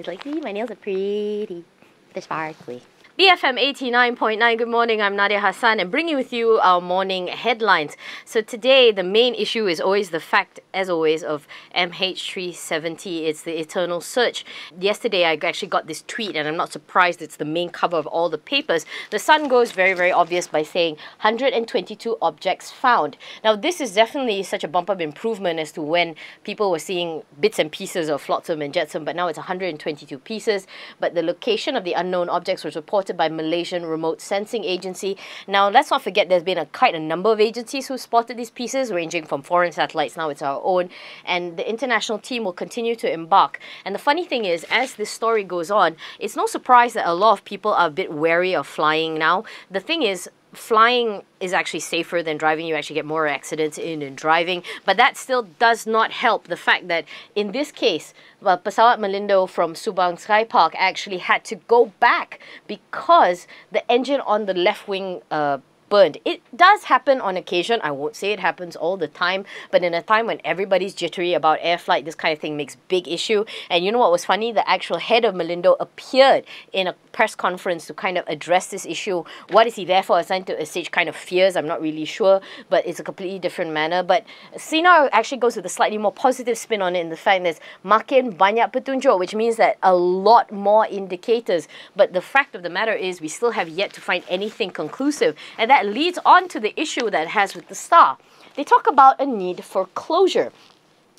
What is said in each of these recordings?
He's like, see, my nails are pretty. They're sparkly. BFM 89.9, good morning, I'm Nadia Hassan and bringing with you our morning headlines. So today the main issue is always the fact, as always, of MH370. It's the eternal search. Yesterday I actually got this tweet and I'm not surprised it's the main cover of all the papers. The Sun goes very, very obvious by saying 122 objects found. Now this is definitely such a bump up improvement as to when people were seeing bits and pieces of flotsam and jetsam, but now it's 122 pieces. But the location of the unknown objects was reported by Malaysian Remote Sensing Agency. Now, let's not forget there's been quite a number of agencies who spotted these pieces, ranging from foreign satellites, now it's our own, and the international team will continue to embark. And the funny thing is, as this story goes on, it's no surprise that a lot of people are a bit wary of flying now. The thing is, flying is actually safer than driving. You actually get more accidents in driving, but that still does not help the fact that in this case, pesawat Malindo from Subang Sky Park actually had to go back because the engine on the left wing burned. It does happen on occasion. I won't say it happens all the time, but in a time when everybody's jittery about air flight, this kind of thing makes big issue. And you know what was funny? The actual head of Malindo appeared in a press conference to kind of address this issue. What is he there for? Assigned to assuage kind of fears? I'm not really sure, but it's a completely different manner. But Sinar actually goes with a slightly more positive spin on it in the fact that there's makin banyak petunjuk, which means that a lot more indicators. But the fact of the matter is we still have yet to find anything conclusive. And that leads on to the issue that it has with the Star. They talk about a need for closure.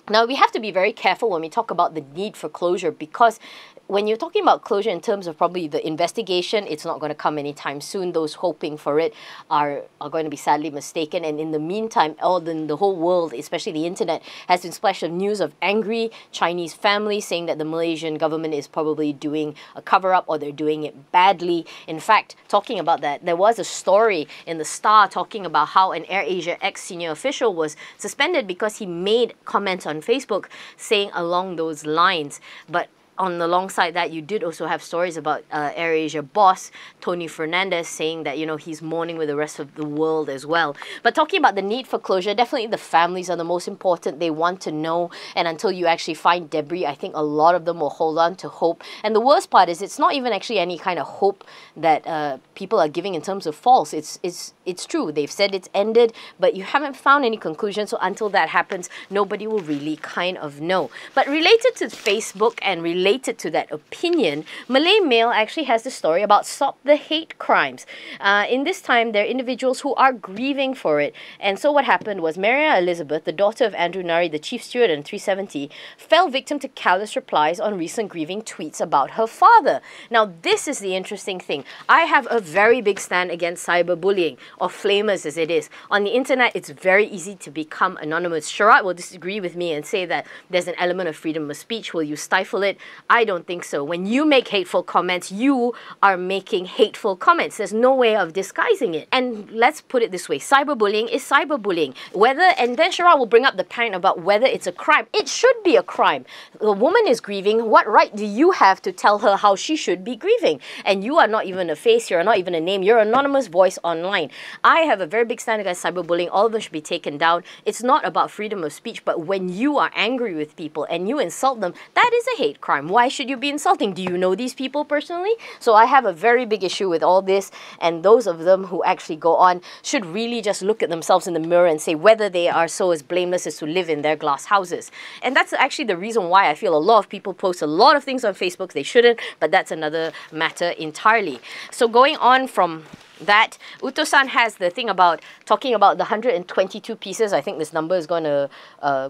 Now, we have to be very careful when we talk about the need for closure, because when you're talking about closure in terms of probably the investigation, it's not going to come anytime soon. Those hoping for it are going to be sadly mistaken. And in the meantime, the whole world, especially the internet, has been splashed with news of angry Chinese families saying that the Malaysian government is probably doing a cover-up or they're doing it badly. In fact, talking about that, there was a story in the Star talking about how an AirAsia ex-senior official was suspended because he made comments on Facebook saying along those lines. But on the alongside that, you did also have stories about AirAsia boss Tony Fernandez saying that, you know, he's mourning with the rest of the world as well. But talking about the need for closure, definitely the families are the most important. They want to know, and until you actually find debris, I think a lot of them will hold on to hope. And the worst part is it's not even actually any kind of hope that people are giving in terms of false. It's true. They've said it's ended, but you haven't found any conclusion. So until that happens, nobody will really kind of know. But related to Facebook and related to that opinion, Malay Mail actually has the story about Stop the Hate Crimes. In this time, there are individuals who are grieving for it. And so what happened was Maria Elizabeth, the daughter of Andrew Nari, the chief steward on 370, fell victim to callous replies on recent grieving tweets about her father. Now, this is the interesting thing. I have a very big stand against cyberbullying, or flamers as it is. On the internet, it's very easy to become anonymous. Sharat will disagree with me and say that there's an element of freedom of speech. Will you stifle it? I don't think so. When you make hateful comments, you are making hateful comments. There's no way of disguising it. And let's put it this way. Cyberbullying is cyberbullying. And then Sharat will bring up the point about whether it's a crime. It should be a crime. The woman is grieving. What right do you have to tell her how she should be grieving? And you are not even a face. You're not even a name. You're an anonymous voice online. I have a very big stand against cyberbullying. All of them should be taken down. It's not about freedom of speech, but when you are angry with people and you insult them, that is a hate crime. Why should you be insulting? Do you know these people personally? So I have a very big issue with all this, and those of them who actually go on should really just look at themselves in the mirror and say whether they are so as blameless as to live in their glass houses. And that's actually the reason why I feel a lot of people post a lot of things on Facebook they shouldn't, but that's another matter entirely. So going on from that, Utosan has the thing about talking about the 122 pieces. I think this number is going to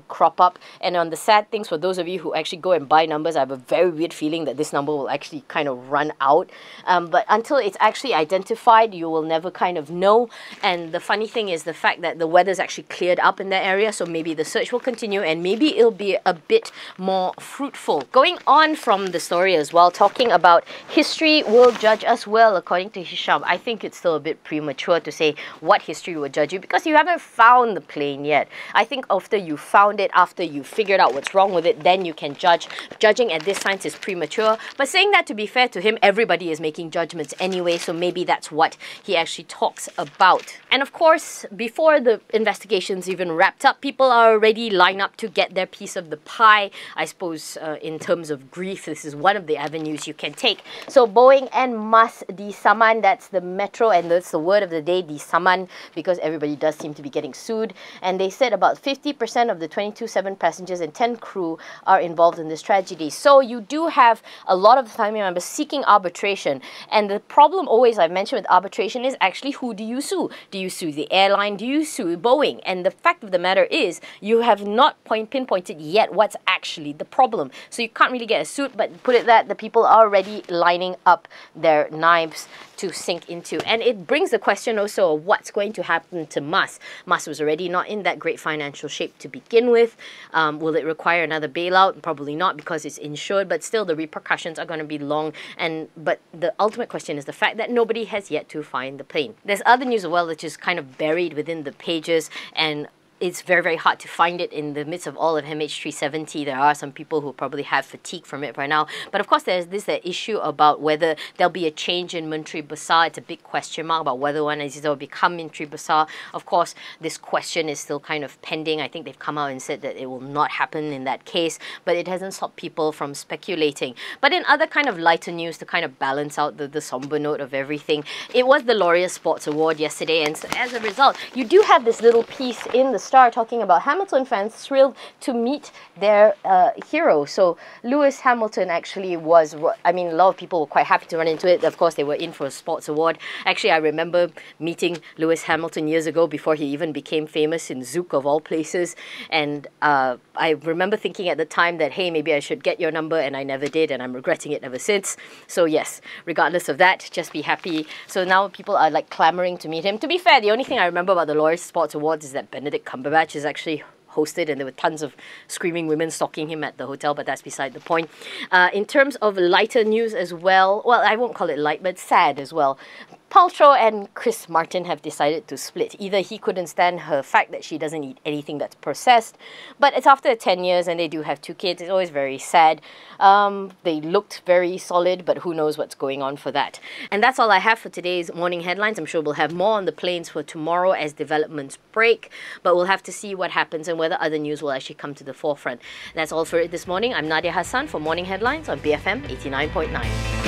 crop up. And on the sad things, for those of you who actually go and buy numbers, I have a very weird feeling that this number will actually kind of run out. But until it's actually identified, you will never kind of know. And the funny thing is the fact that the weather's actually cleared up in that area, so maybe the search will continue and maybe it'll be a bit more fruitful. Going on from the story as well, talking about history will judge us well, according to Hisham. I think it's still a bit premature to say what history will judge you because you haven't found the plane yet. I think after you found it, after you figured out what's wrong with it, then you can judge. Judging at this science is premature. But saying that, to be fair to him, everybody is making judgments anyway, so maybe that's what he actually talks about. And of course, before the investigations even wrapped up, people are already lined up to get their piece of the pie. I suppose in terms of grief, this is one of the avenues you can take. So Boeing and MAS disaman, that's the metro, and that's the word of the day, disaman, because everybody does seem to be getting sued. And they said about 50% of the 22-7 passengers and 10 crew are involved in this tragedy. So you do have a lot of family members seeking arbitration. And the problem always I've mentioned with arbitration is actually, who do you sue? Do you sue the airline? Do you sue Boeing? And the fact of the matter is, you have not pinpointed yet what's actually the problem. So you can't really get a suit, but put it that the people are already lining up their knives to sink into. And it brings the question also of what's going to happen to MAS. MAS was already not in that great financial shape to begin with. Will it require another bailout? Probably not, because it's insured, but still the repercussions are going to be long. But the ultimate question is the fact that nobody has yet to find the plane. There's other news as well, which is kind of buried within the pages, and it's very, very hard to find it in the midst of all of MH370. There are some people who probably have fatigue from it right now. But of course, there's this issue about whether there'll be a change in Menteri Besar. It's a big question mark about whether Wan Aziza will become Menteri Besar. Of course, this question is still kind of pending. I think they've come out and said that it will not happen in that case, but it hasn't stopped people from speculating. But in other kind of lighter news, to kind of balance out the somber note of everything, it was the Laureate Sports Award yesterday, and so as a result, you do have this little piece in the Star talking about Hamilton fans thrilled to meet their hero. So Lewis Hamilton actually was, I mean, a lot of people were quite happy to run into it. Of course, they were in for a sports award. Actually, I remember meeting Lewis Hamilton years ago before he even became famous in Zouk of all places. And I remember thinking at the time that, hey, maybe I should get your number, and I never did, and I'm regretting it ever since. So yes, regardless of that, just be happy. So now people are like clamoring to meet him. To be fair, the only thing I remember about the Laureate Sports Awards is that Benedict Cumberbatch is actually hosted, and there were tons of screaming women stalking him at the hotel, but that's beside the point. In terms of lighter news as well, I won't call it light, but sad as well. Paltrow and Chris Martin have decided to split. Either he couldn't stand her fact that she doesn't eat anything that's processed, but it's after 10 years and they do have 2 kids. It's always very sad. They looked very solid, but who knows what's going on for that. And that's all I have for today's morning headlines. I'm sure we'll have more on the planes for tomorrow as developments break, but we'll have to see what happens and whether other news will actually come to the forefront. That's all for it this morning. I'm Nadia Hassan for Morning Headlines on BFM 89.9.